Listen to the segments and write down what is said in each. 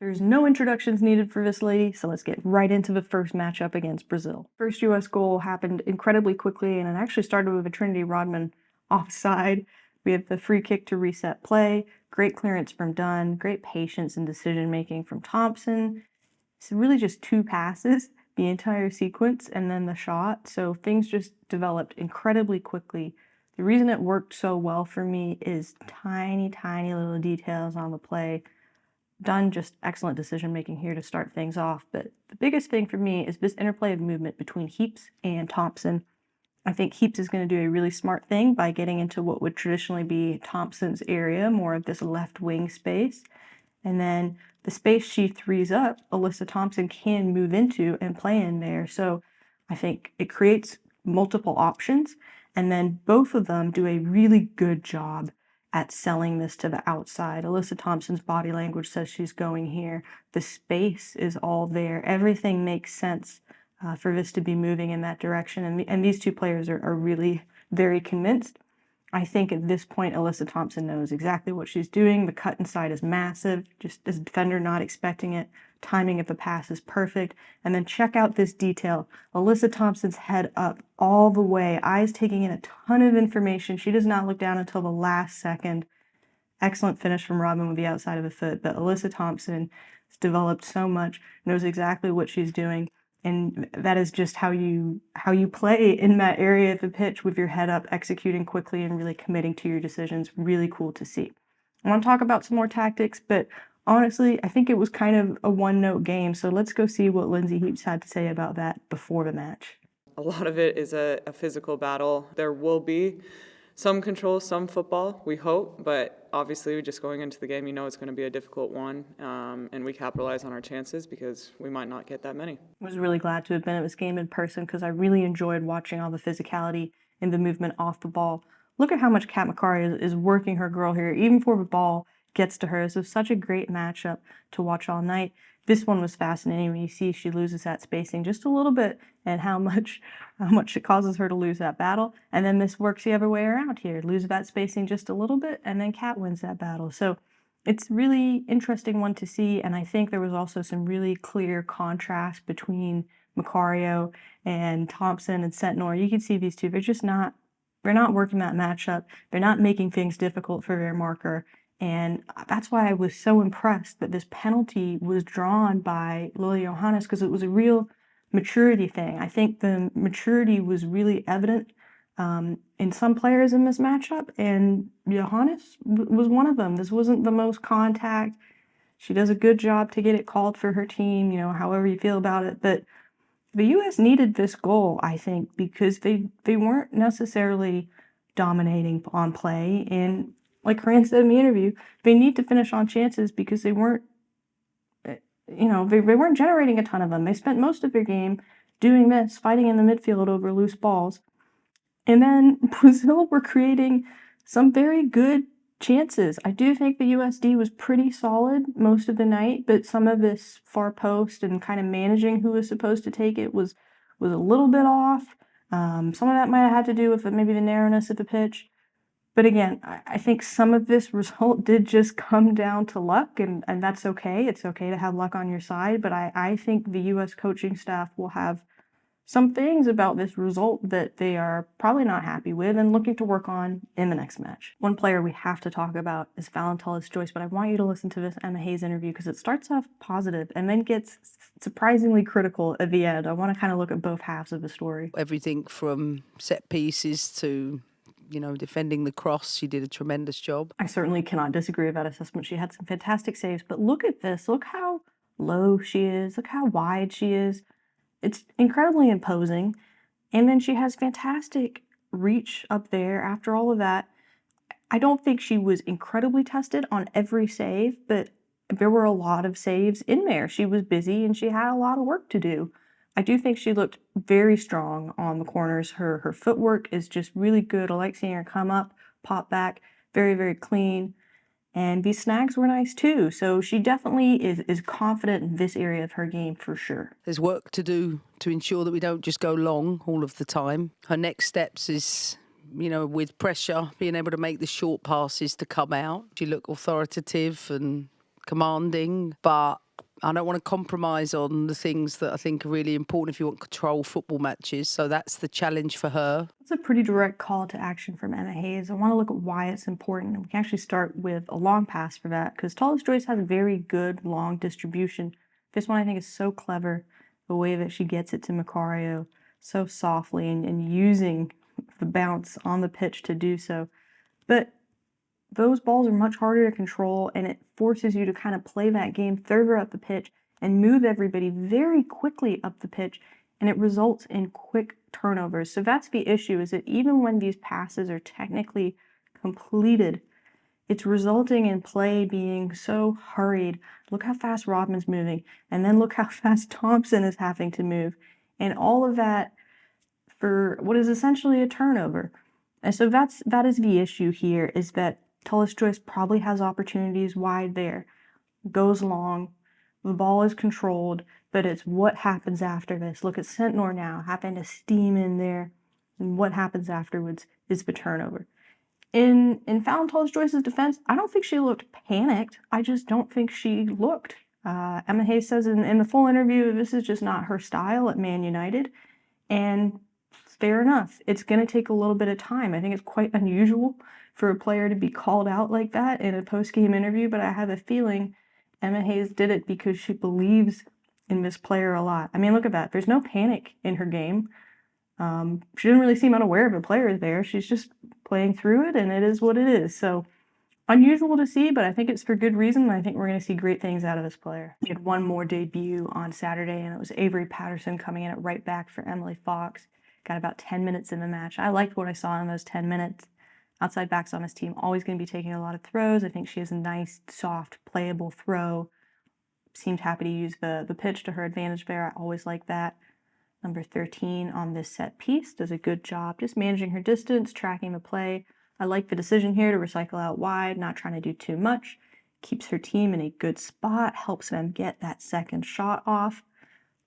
There's no introductions needed for this lady, so let's get right into the first matchup against Brazil. First US goal happened incredibly quickly, and it actually started with a Trinity Rodman offside. We have the free kick to reset play, great clearance from Dunn, great patience and decision-making from Thompson. It's really just 2 passes, the entire sequence, and then the shot, so things just developed incredibly quickly. The reason it worked so well for me is tiny, tiny little details on the play. Dunn, just excellent decision-making here to start things off, but the biggest thing for me is this interplay of movement between Heaps and Thompson. I think Heaps is going to do a really smart thing by getting into what would traditionally be Thompson's area, more of this left wing space. And then the space she threes up, Alyssa Thompson can move into and play in there. So I think it creates multiple options. And then both of them do a really good job at selling this to the outside. Alyssa Thompson's body language says she's going here. The space is all there. Everything makes sense for this to be moving in that direction. And these two players are really very convinced. I think at this point, Alyssa Thompson knows exactly what she's doing. The cut inside is massive, just as a defender not expecting it. Timing of the pass is perfect. And then check out this detail. Alyssa Thompson's head up all the way, eyes taking in a ton of information. She does not look down until the last second. Excellent finish from Rodman with the outside of the foot, but Alyssa Thompson has developed so much, knows exactly what she's doing. And that is just how you play in that area of the pitch with your head up, executing quickly and really committing to your decisions. Really cool to see. I want to talk about some more tactics, but honestly, I think it was kind of a one-note game. So let's go see what Lindsay Heaps had to say about that before the match. A lot of it is a physical battle. There will be some control, some football, we hope, but obviously just going into the game, you know it's going to be a difficult one, and we capitalize on our chances because we might not get that many. I was really glad to have been at this game in person because I really enjoyed watching all the physicality and the movement off the ball. Look at how much Kat Macari is working her girl here, even before the ball gets to her. This was such a great matchup to watch all night. This one was fascinating when you see she loses that spacing just a little bit and how much it causes her to lose that battle. And then this works the other way around here. Lose that spacing just a little bit and then Kat wins that battle. So it's really interesting one to see, and I think there was also some really clear contrast between Macario and Thompson and Sentnor. You can see these two, they're not working that matchup. They're not making things difficult for their marker. And that's why I was so impressed that this penalty was drawn by Lily Johannes, because it was a real maturity thing. I think the maturity was really evident in some players in this matchup, and Johannes was one of them. This wasn't the most contact. She does a good job to get it called for her team, you know, however you feel about it. But the U.S. needed this goal, I think, because they weren't necessarily dominating on play. And like Corinne said in the interview, they need to finish on chances because they weren't, you know, they weren't generating a ton of them. They spent most of their game doing this, fighting in the midfield over loose balls. And then Brazil were creating some very good chances. I do think the USD was pretty solid most of the night, but some of this far post and kind of managing who was supposed to take it was a little bit off. Some of that might have had to do with maybe the narrowness of the pitch. But again, I think some of this result did just come down to luck, and that's okay. It's okay to have luck on your side, but I think the U.S. coaching staff will have some things about this result that they are probably not happy with and looking to work on in the next match. One player we have to talk about is Phallon Tullis-Joyce, but I want you to listen to this Emma Hayes interview because it starts off positive and then gets surprisingly critical at the end. I want to kind of look at both halves of the story. Everything from set pieces to, you know, defending the cross, she did a tremendous job. I certainly cannot disagree with that assessment. She had some fantastic saves, but look at this. Look how low she is. Look how wide she is. It's incredibly imposing. And then she has fantastic reach up there after all of that. I don't think she was incredibly tested on every save, but there were a lot of saves in there. She was busy and she had a lot of work to do. I do think she looked very strong on the corners. Her footwork is just really good. I like seeing her come up, pop back, very, very clean. And these snags were nice too. So she definitely is confident in this area of her game for sure. There's work to do to ensure that we don't just go long all of the time. Her next steps is, you know, with pressure, being able to make the short passes to come out. She looked authoritative and commanding, but I don't want to compromise on the things that I think are really important if you want to control football matches. So that's the challenge for her. It's a pretty direct call to action from Emma Hayes. I want to look at why it's important. And we can actually start with a long pass for that because Tullis-Joyce has very good long distribution. This one I think is so clever, the way that she gets it to Macario so softly and using the bounce on the pitch to do so. But those balls are much harder to control, and it forces you to kind of play that game further up the pitch and move everybody very quickly up the pitch, and it results in quick turnovers. So that's the issue, is that even when these passes are technically completed, it's resulting in play being so hurried. Look how fast Rodman's moving, and then look how fast Thompson is having to move, and all of that for what is essentially a turnover. And so that is the issue here, is that Tullis-Joyce probably has opportunities wide there, goes long, the ball is controlled, but it's what happens after this. Look at Sentnor now, having to steam in there, and what happens afterwards is the turnover. In Phallon Tullis-Joyce's defense, I don't think she looked panicked. I just don't think she looked. Emma Hayes says in the full interview, this is just not her style at Man United, and fair enough. It's going to take a little bit of time. I think it's quite unusual for a player to be called out like that in a post-game interview, but I have a feeling Emma Hayes did it because she believes in this player a lot. I mean, look at that. There's no panic in her game. She didn't really seem unaware of a player there. She's just playing through it, and it is what it is. So unusual to see, but I think it's for good reason. I think we're going to see great things out of this player. We had one more debut on Saturday, and it was Avery Patterson coming in at right back for Emily Fox. Got about 10 minutes in the match. I liked what I saw in those 10 minutes. Outside backs on this team, always going to be taking a lot of throws. I think she has a nice, soft, playable throw. Seemed happy to use the pitch to her advantage there. I always like that. Number 13 on this set piece does a good job just managing her distance, tracking the play. I like the decision here to recycle out wide, not trying to do too much. Keeps her team in a good spot, helps them get that second shot off.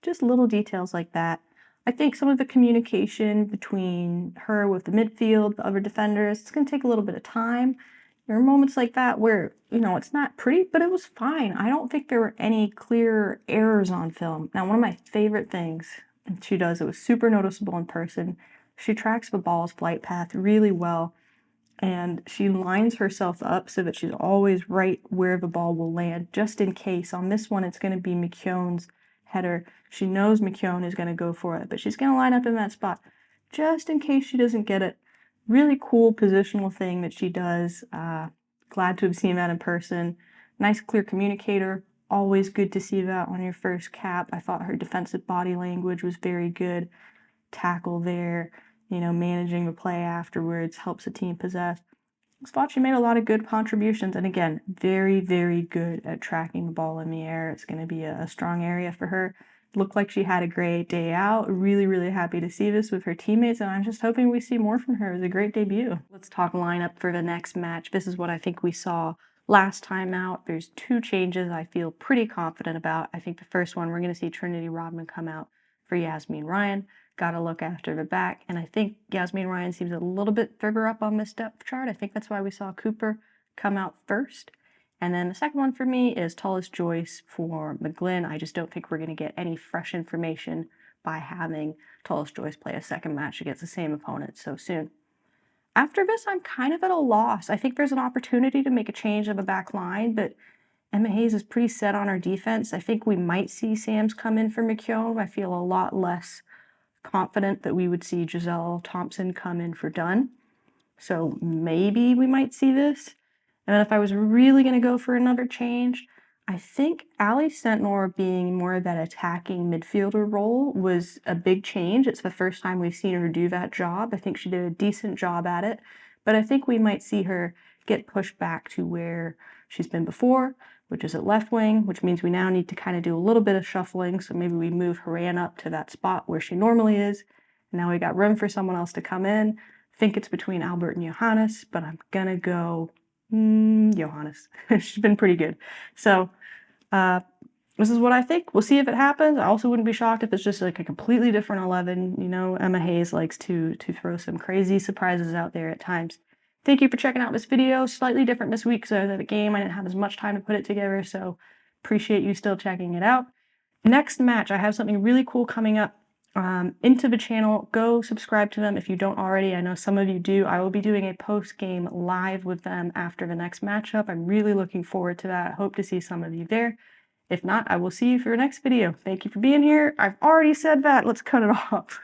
Just little details like that. I think some of the communication between her with the midfield, the other defenders, it's going to take a little bit of time. There are moments like that where, it's not pretty, but it was fine. I don't think there were any clear errors on film. Now, one of my favorite things she does, it was super noticeable in person, she tracks the ball's flight path really well, and she lines herself up so that she's always right where the ball will land, just in case. On this one, it's going to be McKeown's header. She knows McKeown is going to go for it, but she's going to line up in that spot just in case she doesn't get it. Really cool positional thing that she does. Glad to have seen that in person. Nice, clear communicator. Always good to see that on your first cap. I thought her defensive body language was very good. Tackle there, managing the play afterwards, helps the team possess. I thought she made a lot of good contributions, and again, very, very good at tracking the ball in the air. It's going to be a strong area for her. Looked like she had a great day out. Really, really happy to see this with her teammates, and I'm just hoping we see more from her. It was a great debut. Let's talk lineup for the next match. This is what I think we saw last time out. There's two changes I feel pretty confident about. I think the first one, we're going to see Trinity Rodman come out for Yasmin Ryan. Got to look after the back, and I think Yasmin Ryan seems a little bit further up on this depth chart. I think that's why we saw Cooper come out first. And then the second one for me is Tullis-Joyce for McGlynn. I just don't think we're going to get any fresh information by having Tullis-Joyce play a second match against the same opponent so soon. After this, I'm kind of at a loss. I think there's an opportunity to make a change of the back line, but Emma Hayes is pretty set on our defense. I think we might see Sams come in for McKeown. I feel a lot less confident that we would see Giselle Thompson come in for Dunn. So maybe we might see this. And then if I was really going to go for another change, I think Ali Sentnor being more of that attacking midfielder role was a big change. It's the first time we've seen her do that job. I think she did a decent job at it, but I think we might see her get pushed back to where she's been before, which is at left wing, which means we now need to kind of do a little bit of shuffling. So maybe we move Haran up to that spot where she normally is. Now we got room for someone else to come in. I think it's between Albert and Johannes, but I'm going to go Johannes. She's been pretty good. So this is what I think. We'll see if it happens. I also wouldn't be shocked if it's just like a completely different 11. Emma Hayes likes to throw some crazy surprises out there at times. Thank you for checking out this video. Slightly different this week because I was at a game. I didn't have as much time to put it together, so Appreciate you still checking it out. Next match, I have something really cool coming up into the channel. Go subscribe to them if you don't already. I know some of you do. I will be doing a post-game live with them after the next matchup. I'm really looking forward to that. I hope to see some of you there. If not, I will see you for your next video. Thank you for being here. I've already said that. Let's cut it off.